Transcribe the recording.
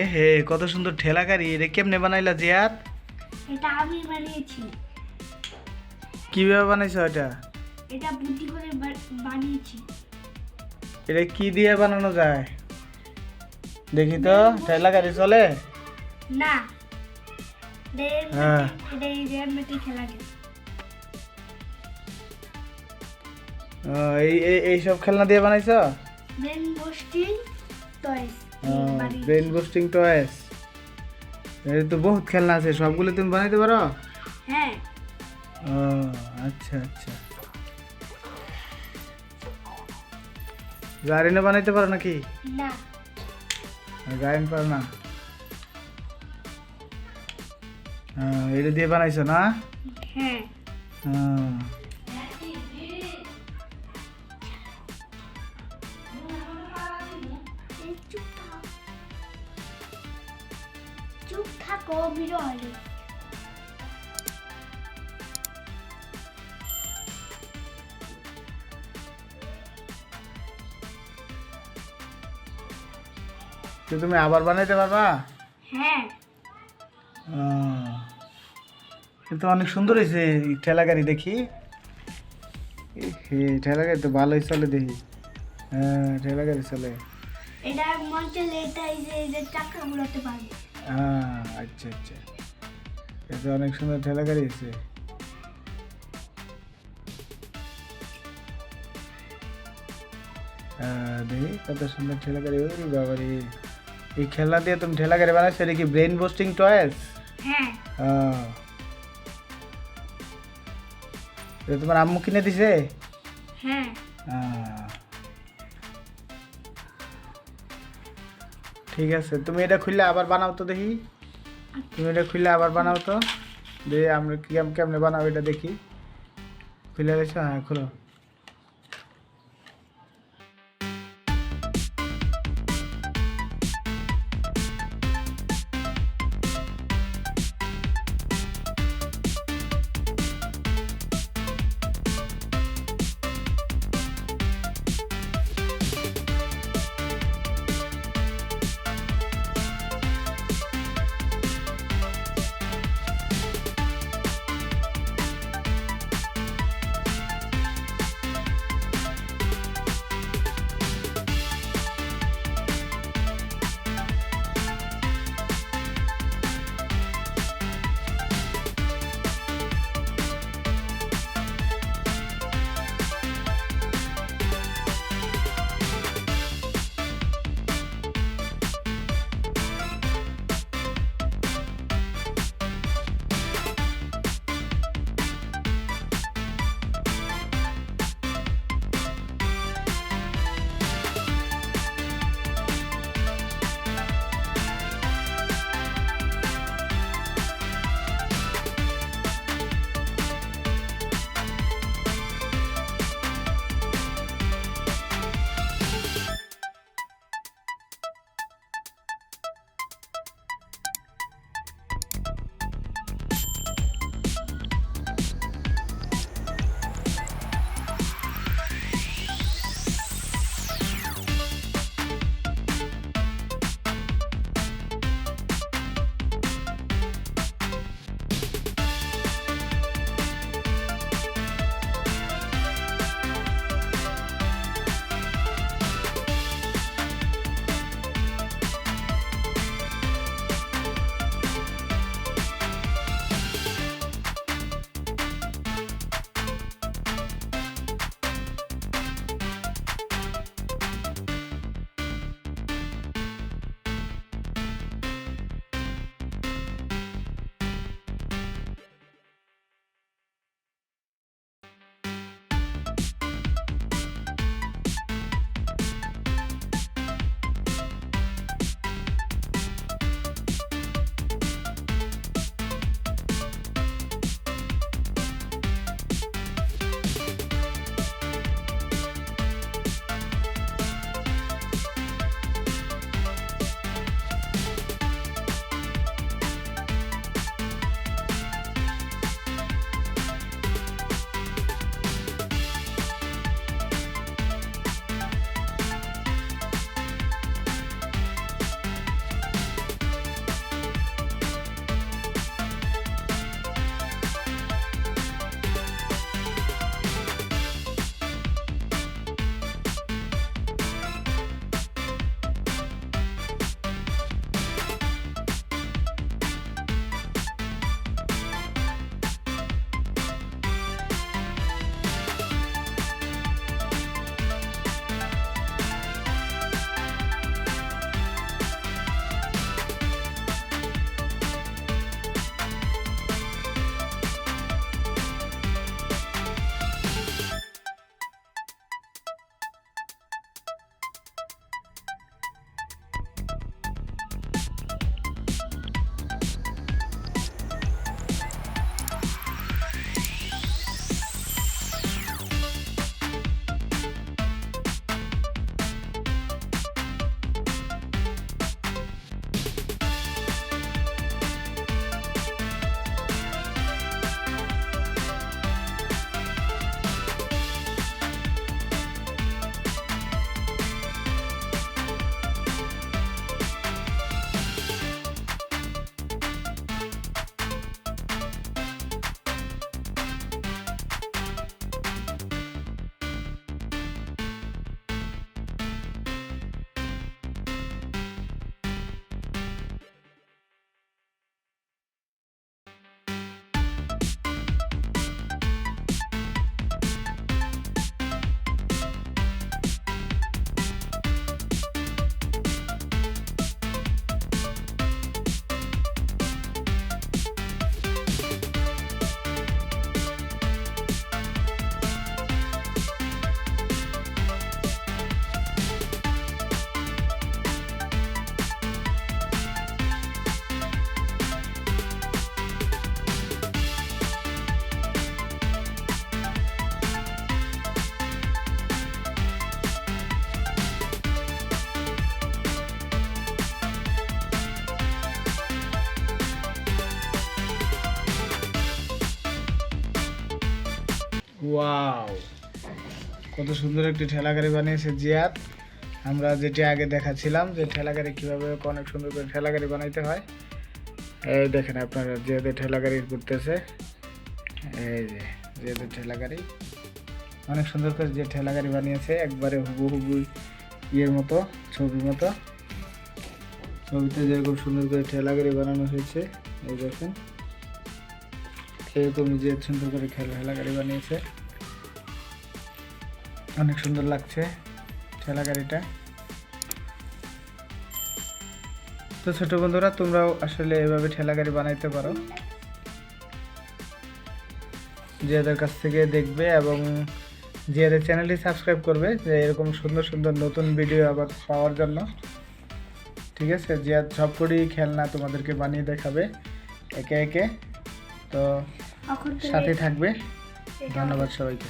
এ হে, কত সুন্দর ঠেলা গাড়ি! এটা কেমনে বানাইলা জিয়াদ? এটা আমি বানিয়েছি। কিভাবে বানাইছো এটা? এটা বুদ্ধি করে বানিয়েছি। এটা কি দিয়ে বানানো যায়? দেখি তো, ঠেলা গাড়ি চলে? না, হ্যাঁ। এটা রিয়ালমিতে খেলা যায়। এই সব খেলনা দিয়ে বানাইছো? ব্রেন বুস্টিং টয়স ব্রেন বুস্টিং টয়েস। এর তো বহুত খেলনা আছে, সবগুলো তুমি বানাইতে পারো? হ্যাঁ। ও আচ্ছা আচ্ছা। জারিনে বানাইতে পারো নাকি? না। জারিন পারো না? এটা দিয়ে বানাইছো না? হ্যাঁ। চুপ থাকো বিরল। তো তুমি আবার বানাইতে পারবা? হ্যাঁ। কিন্তু অনেক সুন্দর হয়েছে এই ঠেলা গাড়ি, দেখি। ঠেলা গাড়ি তো ভালোই চলে দেখি। হ্যাঁ, ঠেলা গাড়ি চলে। এটা মন চলে, এটা এই যে চাকা ঘুরাতে পারবে। আচ্ছা আচ্ছা, এটা অনেক সুন্দর ঠেলা গাড়ি আছে। দেখি কত সুন্দর ঠেলা গাড়ি! ওরে বাবারে, এই খেলনা দিয়ে তুমি ঠেলা গাড়ি বানাইছো? এটা কি ব্রেন বুস্টিং টয়েস? হ্যাঁ। এটা তোমার আম্মু কিনে দিছে? হ্যাঁ। ঠিক আছে, তুমি এটা খুললে আবার বানাও তো দেখি। তুমি এটা খুললে আবার বানাও তো দেখি, আমরা কেমনে বানাবো এটা দেখি। খুলে গেছো? হ্যাঁ, খুলো। ওয়াও, কত সুন্দর একটি ঠেলা গাড়ি বানিয়েছে জিয়াদ। আমরা যেটি আগে দেখাচ্ছিলাম যে ঠেলা গাড়ি কীভাবে অনেক সুন্দর করে ঠেলা গাড়ি বানাইতে হয়, এই দেখেন আপনারা জিয়াদের ঠেলা গাড়ি ঘুরতেছে। এই যে জিয়াদের ঠেলা গাড়ি অনেক সুন্দর করে যে ঠেলা গাড়ি বানিয়েছে, একবারে হুবহু ইয়ের মতো, ছবির মতো। ছবিতে যেরকম সুন্দর করে ঠেলা গাড়ি বানানো হয়েছে, এই দেখেন এরকমই যে সুন্দর করে ঠেলা গাড়ি বানিয়েছে, অনেক সুন্দর লাগছে ঠেলা গাড়িটা। তো ছোট বন্ধুরা, তোমরাও আসলে এভাবে ঠেলা গাড়ি বানাইতে পারো, জিয়াদের কাছ থেকে দেখবে এবং জিয়াদের চ্যানেলটি সাবস্ক্রাইব করবে যে এরকম সুন্দর সুন্দর নতুন ভিডিও আবার পাওয়ার জন্য। ঠিক আছে, জিয়াদ সবকটি খেলনা তোমাদেরকে বানিয়ে দেখাবে একে একে, তো সাথে থাকবে। ধন্যবাদ সবাইকে।